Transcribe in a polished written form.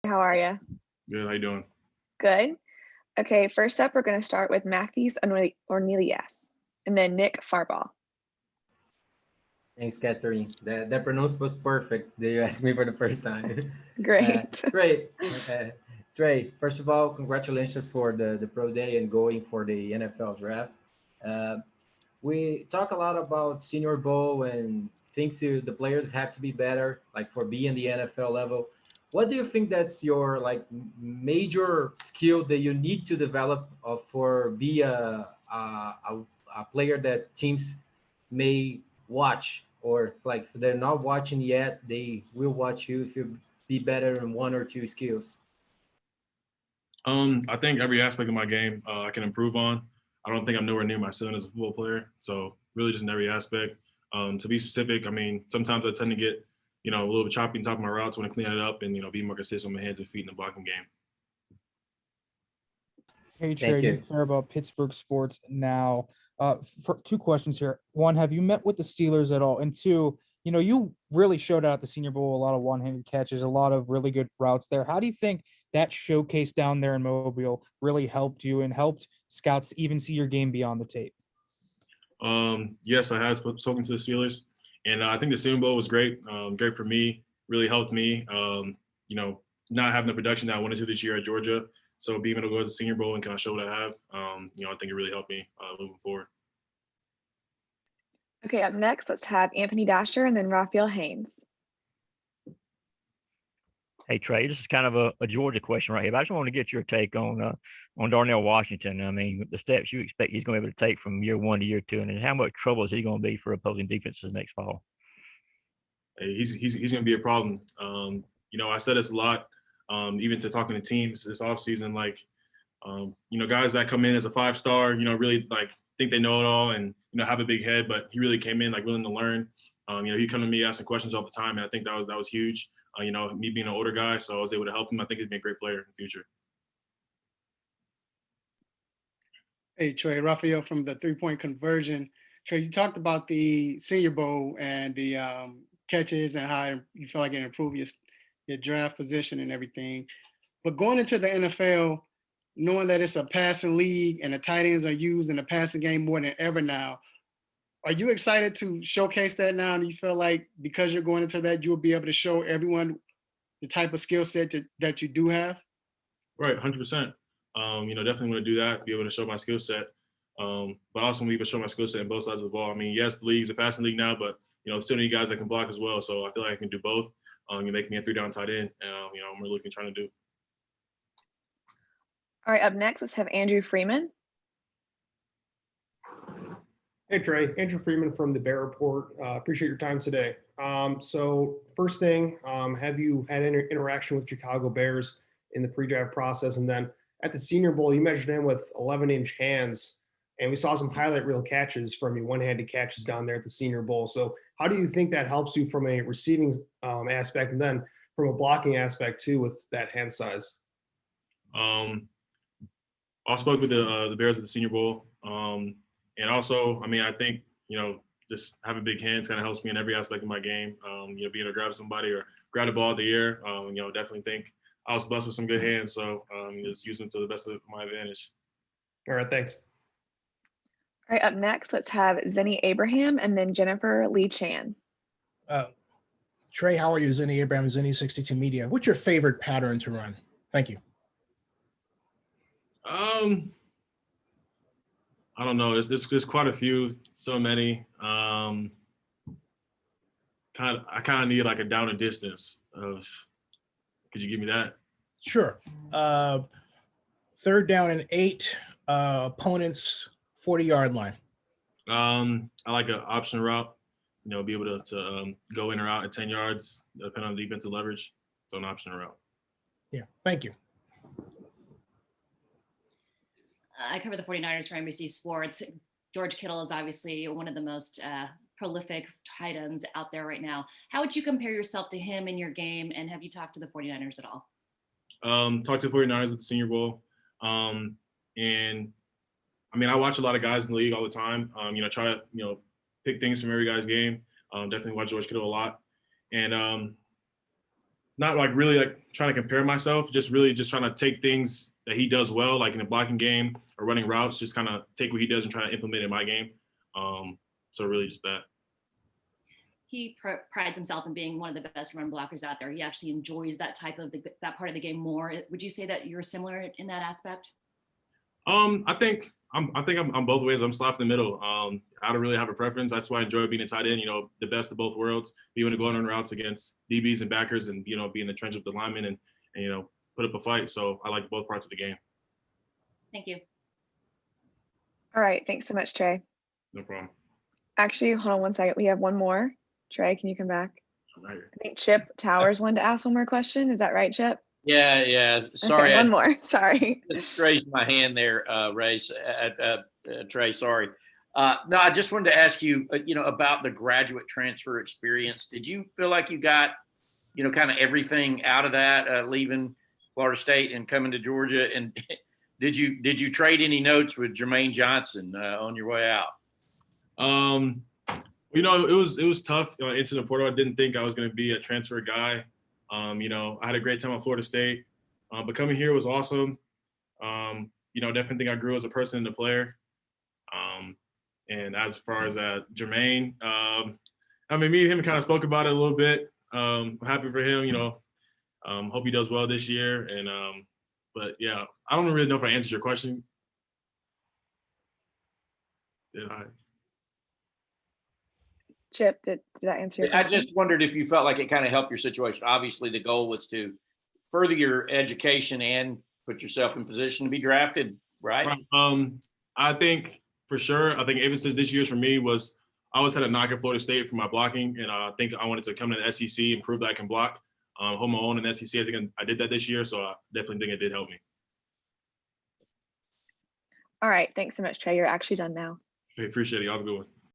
How are you? Good. How you doing? Good. Okay, first up, we're going to start with Matthews Ornelius and then Nick Farbaugh. Thanks, Catherine. The pronounce was perfect. You asked me for the first time. Great. Great. Trey, first of all, congratulations for the Pro Day and going for the NFL draft. Uh, we talk a lot about Senior Bowl and things the players have to be better, like for being the NFL level. What do you think that's your like major skill that you need to develop for be a player that teams may watch, or like if they're not watching yet, they will watch you if you be better in one or two skills? I think every aspect of my game I can improve on. I don't think I'm nowhere near my ceiling as a football player. So really, just in every aspect. To be specific, I mean, sometimes I tend to get, a little bit choppy on top of my routes when I clean it up, and be more consistent with my hands and feet in the blocking game. Hey Thank Trey, you. Nick care about Pittsburgh sports now. For two questions here. One, have you met with the Steelers at all? And two, you really showed out at the Senior Bowl, a lot of one-handed catches, a lot of really good routes there. How do you think that showcase down there in Mobile really helped you and helped scouts even see your game beyond the tape? Yes, I have spoken to the Steelers, and I think the Senior Bowl was great. Great for me, really helped me. Not having the production that I wanted to this year at Georgia, so being able to go to the Senior Bowl and kind of show what I have, I think it really helped me moving forward. Okay, up next, let's have Anthony Dasher and then Raphael Haynes. Hey Trey, this is kind of a Georgia question right here, but I just want to get your take on Darnell Washington. I mean, the steps you expect he's going to be able to take from year one to year two, and then how much trouble is he going to be for opposing defenses next fall? Hey, he's going to be a problem. I said this a lot, even to talking to teams this offseason, like, guys that come in as a 5-star, really like think they know it all and, have a big head, but he really came in like willing to learn. He come to me asking questions all the time, and I think that was huge. Me being an older guy, so I was able to help him. I think he'd be a great player in the future. Hey, Trey, Raphael from the three-point conversion. Trey, you talked about the Senior Bowl and the catches and how you feel like it improved your draft position and everything. But going into the NFL, knowing that it's a passing league and the tight ends are used in the passing game more than ever now, are you excited to showcase that now? And you feel like because you're going into that, you'll be able to show everyone the type of skill set that you do have? Right, 100%. Definitely want to do that, be able to show my skill set. But also want to be able to show my skill set on both sides of the ball. I mean, yes, the league's a passing league now, but, still need guys that can block as well. So I feel like I can do both. You make me a 3-down tight end. I'm really trying to do. All right, up next, let's have Andrew Freeman. Hey Trey, Andrew Freeman from the Bear Report. Appreciate your time today. So first thing, have you had any interaction with Chicago Bears in the pre-draft process? And then at the Senior Bowl, you measured in with 11-inch hands, and we saw some highlight reel catches from you, one-handed catches down there at the Senior Bowl. So how do you think that helps you from a receiving aspect, and then from a blocking aspect too with that hand size? I spoke with the Bears at the Senior Bowl. And also, I mean, I think, just having big hands kind of helps me in every aspect of my game. Being able to grab somebody or grab the ball at the air, definitely think I was blessed with some good hands. So just use them to the best of my advantage. All right, thanks. All right, up next, let's have Zenny Abraham and then Jennifer Lee Chan. Trey, how are you? Zenny Abraham, Zenny 62 Media. What's your favorite pattern to run? Thank you. I don't know. There's quite a few, so many. I kind of need like a down and distance of. Could you give me that? Sure. 3rd down and 8, opponent's 40-yard line. I like an option route. Be able to go in or out at 10 yards, depending on the defensive leverage. So an option route. Yeah. Thank you. I cover the 49ers for NBC Sports. George Kittle is obviously one of the most prolific tight ends out there right now. How would you compare yourself to him in your game, and have you talked to the 49ers at all? Talked to the 49ers at the Senior Bowl. And, I mean, I watch a lot of guys in the league all the time. Try to, pick things from every guy's game. Definitely watch George Kittle a lot. And, not like really like trying to compare myself, just really just trying to take things that he does well, like in the blocking game or running routes, just kind of take what he does and try to implement it in my game. So really just that. He prides himself in being one of the best run blockers out there. He actually enjoys that type of that part of the game more. Would you say that you're similar in that aspect? I think I'm both ways. I'm slap in the middle. I don't really have a preference. That's why I enjoy being a tight end. You know, the best of both worlds. Be able to go on routes against DBs and backers, and you know, be in the trench with the linemen and you know, put up a fight. So I like both parts of the game. Thank you. All right. Thanks so much, Trey. No problem. Actually, hold on one second. We have one more. Trey, can you come back? I'm right here. I think Chip Towers wanted to ask one more question. Is that right, Chip? Yeah. Sorry, Okay, one more. Sorry. just raised my hand there, Trey. Sorry. No, I just wanted to ask you, about the graduate transfer experience. Did you feel like you got, kind of everything out of that, leaving Florida State and coming to Georgia? And did you trade any notes with Jermaine Johnson on your way out? You know, it was tough into the portal. I didn't think I was going to be a transfer guy. You know, I had a great time at Florida State, but coming here was awesome. You know, definitely think I grew as a person and a player. And as far as Jermaine, I mean, me and him kind of spoke about it a little bit. I'm happy for him, you know. Hope he does well this year. And but yeah, I don't really know if I answered your question. Did I? Chip, did that answer your I question? just wondered if you felt like it kind of helped your situation. Obviously, the goal was to further your education and put yourself in position to be drafted, right? I think for sure. I think ever since this year's for me was I always had a knock at Florida State for my blocking, and I think I wanted to come to the SEC and prove that I can block, hold my own in the SEC. I think I did that this year, so I definitely think it did help me. All right. Thanks so much, Trey. You're actually done now. Okay, appreciate it. Y'all have a good one.